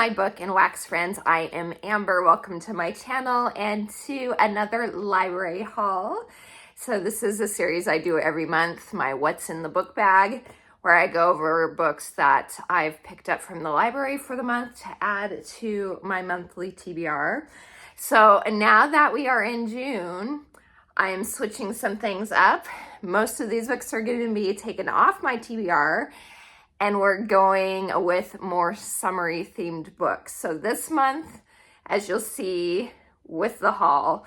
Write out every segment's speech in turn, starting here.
my book and wax friends. I am Amber. Welcome to my channel and to another library haul. So this is a series I do every month, my What's in the Book Bag, where I go over books that I've picked up from the library for the month to add to my monthly TBR. So now that we are in June, I am switching some things up. Most of these books are going to be taken off my TBR, and we're going with more summery themed books. So this month, as you'll see with the haul,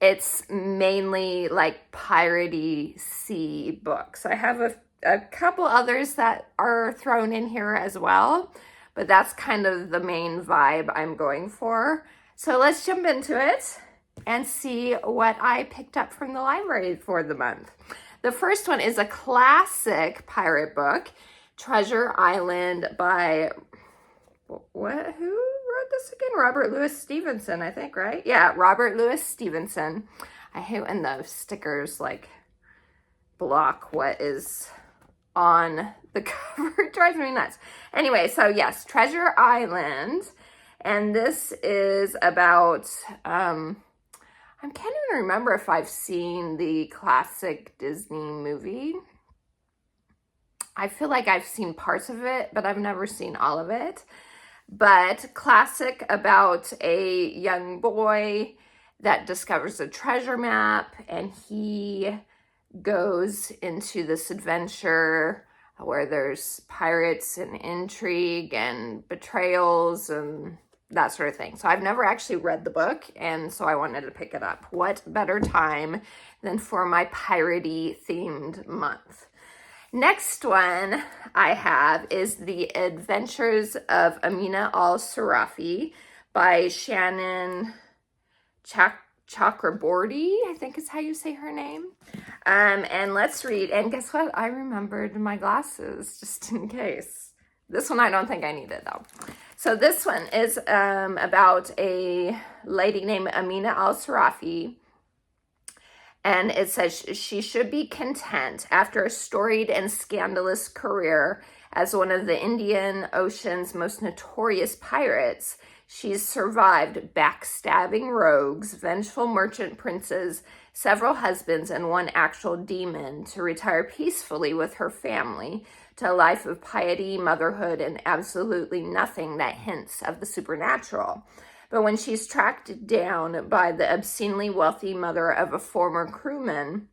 it's mainly like piratey sea books. I have a couple others that are thrown in here as well, but that's kind of the main vibe I'm going for. So let's jump into it and see what I picked up from the library for the month. The first one is a classic pirate book, Treasure Island by, who wrote this again? Robert Louis Stevenson, I think, right? Yeah, Robert Louis Stevenson. I hate when the stickers like block what is on the cover. It drives me nuts. Anyway, so yes, Treasure Island. And this is about, I can't even remember if I've seen the classic Disney movie. I feel like I've seen parts of it, but I've never seen all of it. But classic about a young boy that discovers a treasure map, and he goes into this adventure where there's pirates and intrigue and betrayals and that sort of thing. So I've never actually read the book, and so I wanted to pick it up. What better time than for my piratey themed month? Next one I have is The Adventures of Amina Al-Sarafi by Shannon Chakraborty, I think is how you say her name. And let's read. And guess what? I remembered my glasses just in case. This one I don't think I needed though. So this one is about a lady named Amina Al-Sarafi. And it says she should be content after a storied and scandalous career as one of the Indian Ocean's most notorious pirates. She's survived backstabbing rogues, vengeful merchant princes, several husbands, and one actual demon to retire peacefully with her family to a life of piety, motherhood, and absolutely nothing that hints of the supernatural. But when she's tracked down by the obscenely wealthy mother of a former crewman,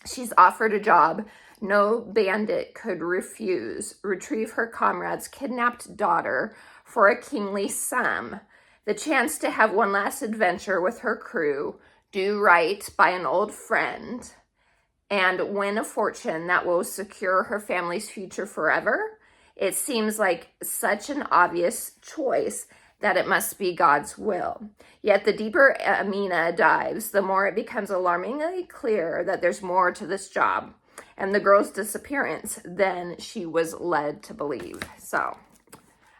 she's offered a job no bandit could refuse: retrieve her comrade's kidnapped daughter for a kingly sum, the chance to have one last adventure with her crew, do right by an old friend, and win a fortune that will secure her family's future forever. It seems like such an obvious choice that it must be God's will. Yet the deeper Amina dives, the more it becomes alarmingly clear that there's more to this job and the girl's disappearance than she was led to believe. So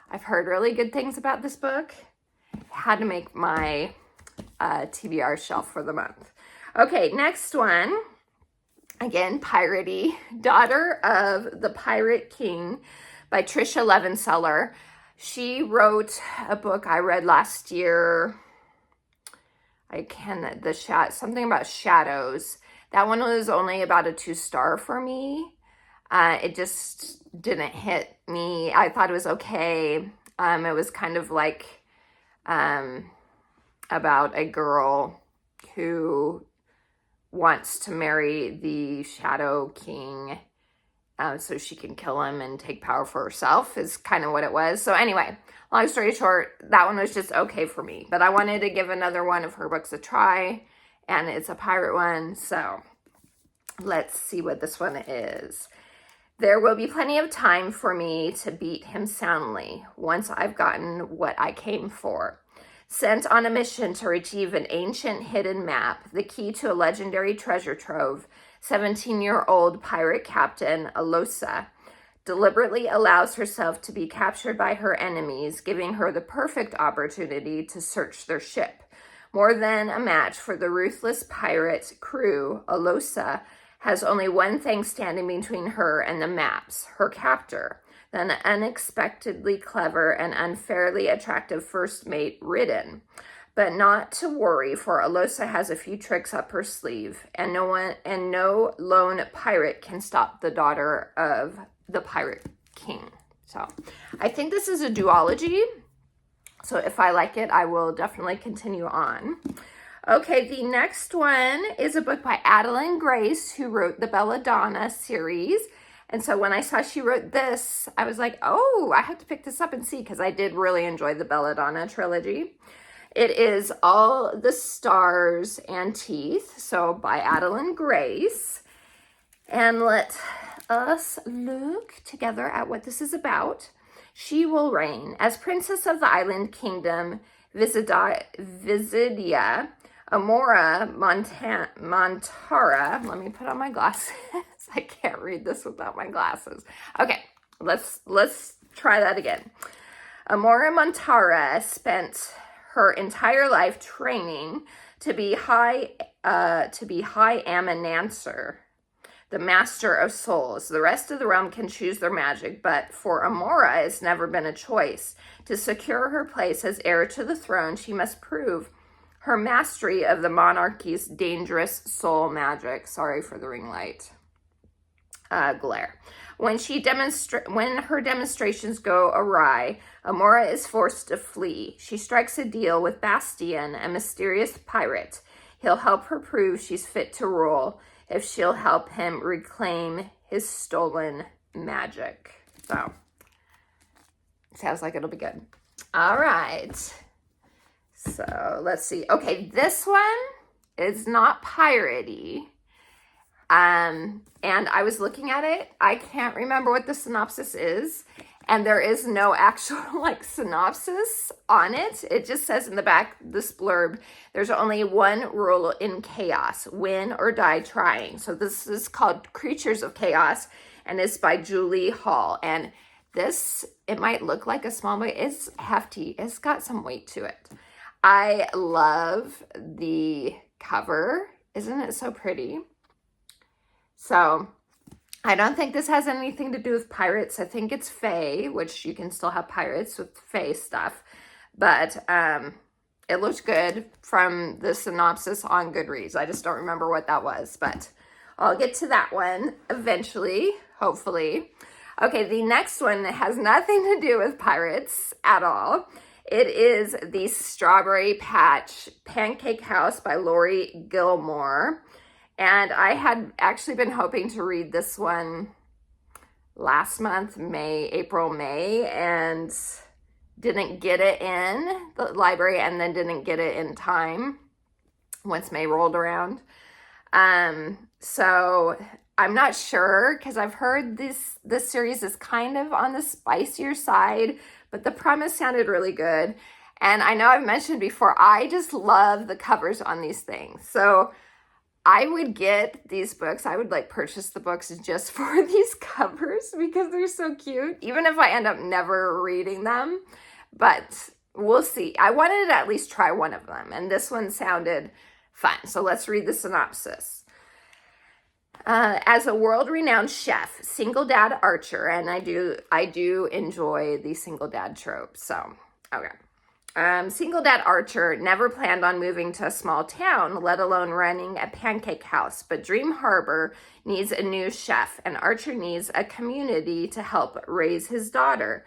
I've heard really good things about this book. Had to make my TBR shelf for the month. Okay, next one. Again, piratey. Daughter of the Pirate King by Tricia Levenseller. She wrote a book I read last year. Something about shadows. That one was only about a 2-star for me. It just didn't hit me. I thought it was okay. It was kind of like about a girl who wants to marry the Shadow King so she can kill him and take power for herself is kind of what it was. So anyway, long story short, that one was just okay for me. But I wanted to give another one of her books a try, and it's a pirate one. So let's see what this one is. There will be plenty of time for me to beat him soundly once I've gotten what I came for. Sent on a mission to retrieve an ancient hidden map, the key to a legendary treasure trove, 17-year-old pirate captain Alosa deliberately allows herself to be captured by her enemies, giving her the perfect opportunity to search their ship. More than a match for the ruthless pirate crew, Alosa has only one thing standing between her and the maps: her captor. than unexpectedly clever and unfairly attractive first mate ridden. But not to worry, for Alosa has a few tricks up her sleeve, and no lone pirate can stop the daughter of the Pirate King. So I think this is a duology. So if I like it, I will definitely continue on. Okay, the next one is a book by Adeline Grace, who wrote the Belladonna series. And so when I saw she wrote this, I was like, oh, I have to pick this up and see, because I did really enjoy the Belladonna trilogy. It is All the Stars and Teeth, so by Adeline Grace. And let us look together at what this is about. She will reign as princess of the island kingdom Visidia, Amora Montara. Let me put on my glasses. I can't read this without my glasses. Okay, let's try that again. Amora Montara spent her entire life training to be High Amanancer, the master of souls. The rest of the realm can choose their magic, but for Amora, it's never been a choice. To secure her place as heir to the throne, she must prove her mastery of the monarchy's dangerous soul magic. Sorry for the ring light glare. When her demonstrations go awry, Amora is forced to flee. She strikes a deal with Bastian, a mysterious pirate. He'll help her prove she's fit to rule if she'll help him reclaim his stolen magic. So, sounds like it'll be good. All right. So, let's see. Okay, this one is not piratey. And I was looking at it. I can't remember what the synopsis is. And there is no actual synopsis on it. It just says in the back, this blurb, there's only one rule in chaos: win or die trying. So this is called Creatures of Chaos, and it's by Julie Hall. And this, it might look like a small book. It's hefty. It's got some weight to it. I love the cover. Isn't it so pretty? So I don't think this has anything to do with pirates. I think it's fae, which you can still have pirates with fae stuff. But it looks good from the synopsis on Goodreads. I just don't remember what that was, but I'll get to that one eventually, hopefully. Okay, the next one has nothing to do with pirates at all. It is the Strawberry Patch Pancake House by Lori Gilmore. And I had actually been hoping to read this one last month, April, May, and didn't get it in the library, and then didn't get it in time once May rolled around. So I'm not sure, because I've heard this series is kind of on the spicier side, but the premise sounded really good. And I know I've mentioned before, I just love the covers on these things. So I would get these books. I would purchase the books just for these covers because they're so cute, even if I end up never reading them. But we'll see. I wanted to at least try one of them, and this one sounded fun. So let's read the synopsis. As a world-renowned chef, single dad Archer, and I do enjoy the single dad trope. So, okay. Single dad Archer never planned on moving to a small town, let alone running a pancake house, but Dream Harbor needs a new chef, and Archer needs a community to help raise his daughter.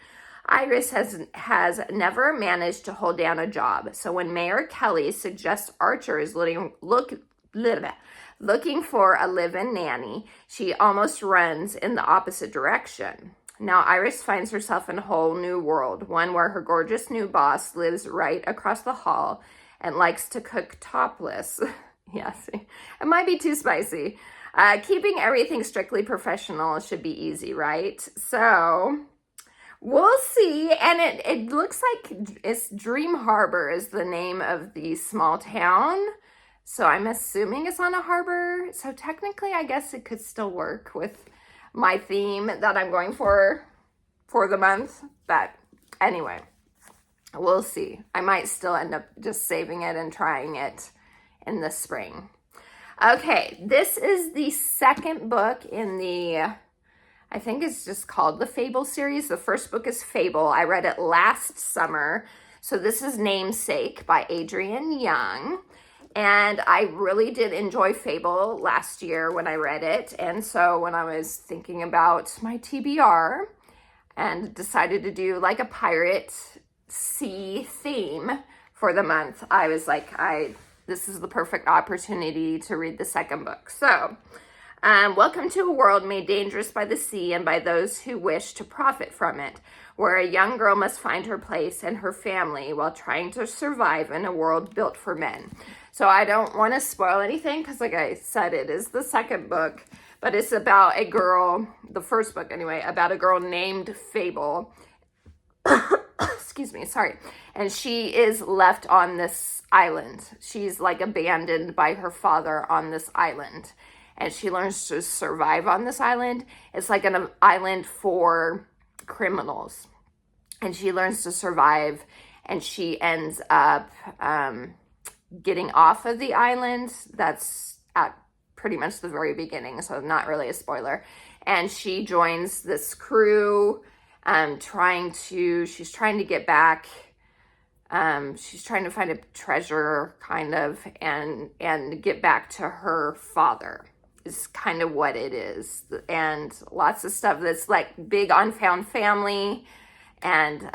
Iris has never managed to hold down a job, so when Mayor Kelly suggests Archer is looking for a live-in nanny, she almost runs in the opposite direction. Now Iris finds herself in a whole new world, one where her gorgeous new boss lives right across the hall and likes to cook topless. Yes, it might be too spicy. Keeping everything strictly professional should be easy, right? So we'll see. And it looks like it's Dream Harbor is the name of the small town. So I'm assuming it's on a harbor. So technically, I guess it could still work with my theme that I'm going for the month. But anyway, we'll see. I might still end up just saving it and trying it in the spring. Okay, this is the second book in the I think it's just called the Fable series. The first book is Fable. I read it last summer. So this is Namesake by Adrienne Young. And I really did enjoy Fable last year when I read it. And so when I was thinking about my TBR and decided to do like a pirate sea theme for the month, I was like, this is the perfect opportunity to read the second book. So, welcome to a world made dangerous by the sea and by those who wish to profit from it, where a young girl must find her place and her family while trying to survive in a world built for men. So I don't want to spoil anything because, like I said, it is the second book, but it's about a girl, the first book anyway, about a girl named Fable. Excuse me, sorry. And she is left on this island. She's like abandoned by her father on this island. And she learns to survive on this island. It's like an island for criminals. And she learns to survive, and she ends up getting off of the island. That's at pretty much the very beginning, so not really a spoiler. And she joins this crew, she's trying to get back. She's trying to find a treasure, kind of, and get back to her father. Is kind of what it is. And lots of stuff that's like big on found family, and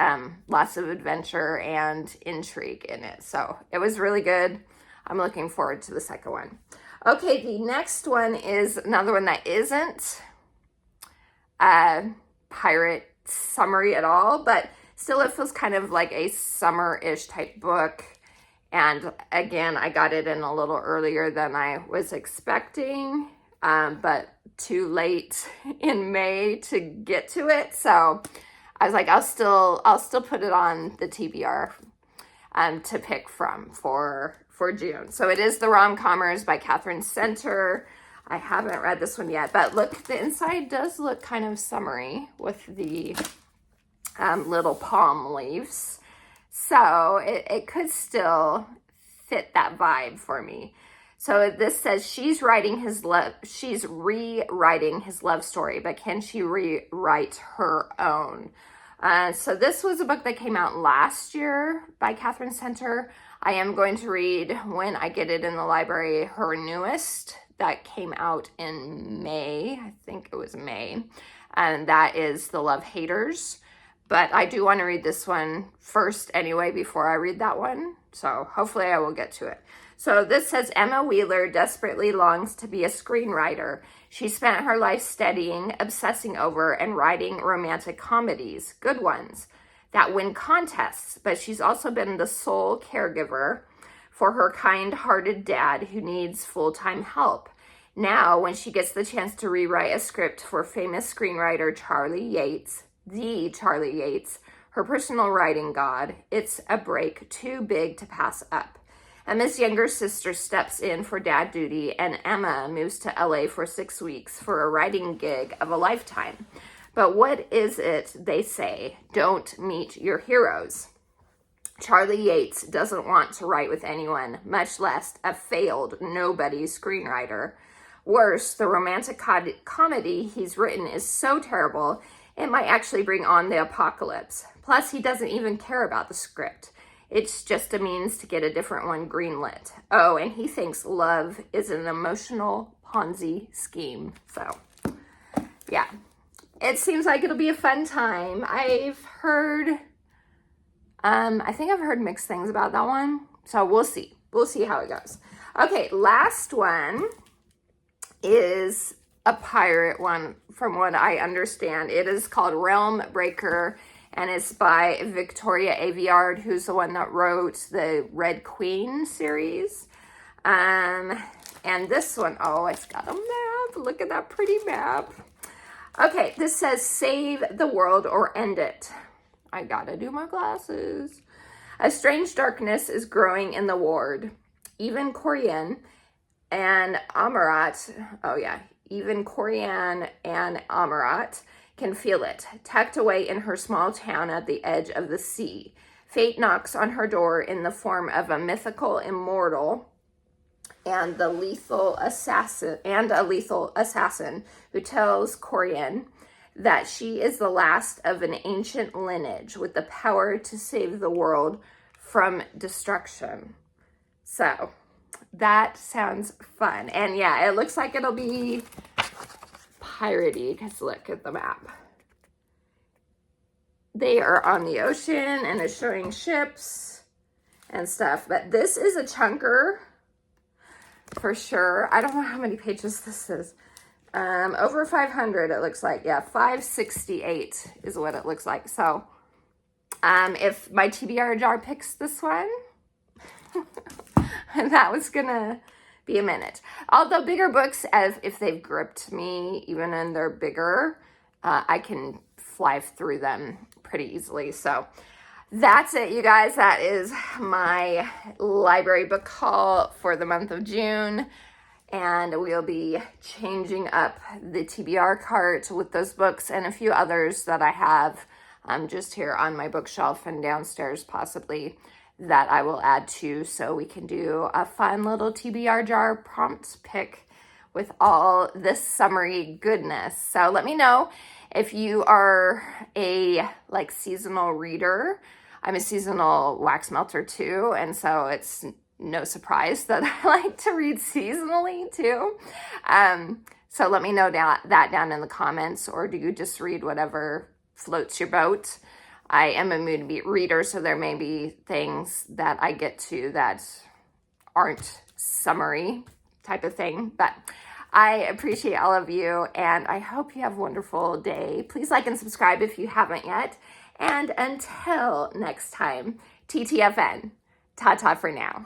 lots of adventure and intrigue in it. So it was really good. I'm looking forward to the second one. Okay, the next one is another one that isn't a pirate summary at all, but still it feels kind of like a summer-ish type book. And again, I got it in a little earlier than I was expecting, but too late in May to get to it. So I was like, I'll still put it on the TBR to pick from for June. So it is The Rom-Commers by Catherine Center. I haven't read this one yet, but look, the inside does look kind of summery with the little palm leaves. So it could still fit that vibe for me. So this says she's rewriting his love story, but can she rewrite her own? So this was a book that came out last year by Catherine Center. I am going to read, when I get it in the library, her newest that came out in May. I think it was May. And that is The Love Haters. But I do want to read this one first anyway before I read that one. So hopefully I will get to it. So this says Emma Wheeler desperately longs to be a screenwriter. She spent her life studying, obsessing over, and writing romantic comedies, good ones, that win contests. But she's also been the sole caregiver for her kind-hearted dad who needs full-time help. Now, when she gets the chance to rewrite a script for famous screenwriter Charlie Yates, her personal writing god, it's a break too big to pass up. Emma's younger sister steps in for dad duty, and Emma moves to LA for 6 weeks for a writing gig of a lifetime. But what is it they say? Don't meet your heroes. Charlie Yates doesn't want to write with anyone, much less a failed nobody screenwriter. Worse, the romantic comedy he's written is so terrible, it might actually bring on the apocalypse. Plus, he doesn't even care about the script. It's just a means to get a different one greenlit. Oh, and he thinks love is an emotional Ponzi scheme. So, yeah. It seems like it'll be a fun time. I've heard, I think I've heard mixed things about that one. So we'll see. We'll see how it goes. Okay, last one is a pirate one, from what I understand. It is called Realm Breaker, and it's by Victoria Aveyard, who's the one that wrote the Red Queen series. And this one, oh, it's got a map. Look at that pretty map. Okay, this says save the world or end it. I gotta do my glasses. A strange darkness is growing in the ward. Even Corian and Amarat, can feel it, tucked away in her small town at the edge of the sea. Fate knocks on her door in the form of a mythical immortal and a lethal assassin who tells Corian that she is the last of an ancient lineage with the power to save the world from destruction. So that sounds fun. And yeah, it looks like it'll be piratey because look at the map. They are on the ocean and it's showing ships and stuff. But this is a chunker for sure. I don't know how many pages this is. Over 500 it looks like. Yeah, 568 is what it looks like. So if my TBR jar picks this one, that was gonna be a minute. Although bigger books, as if they've gripped me, even when they're bigger, I can fly through them pretty easily. So that's it, you guys. That is my library book haul for the month of June. And we'll be changing up the TBR cart with those books and a few others that I have just here on my bookshelf and downstairs possibly that I will add to, so we can do a fun little TBR jar prompt pick with all this summery goodness. So let me know if you are a seasonal reader. I'm a seasonal wax melter too, and so it's no surprise that I like to read seasonally too. So let me know that down in the comments, or do you just read whatever floats your boat? I am a mood reader, so there may be things that I get to that aren't summery type of thing, but I appreciate all of you, and I hope you have a wonderful day. Please like and subscribe if you haven't yet, and until next time, TTFN. Ta-ta for now.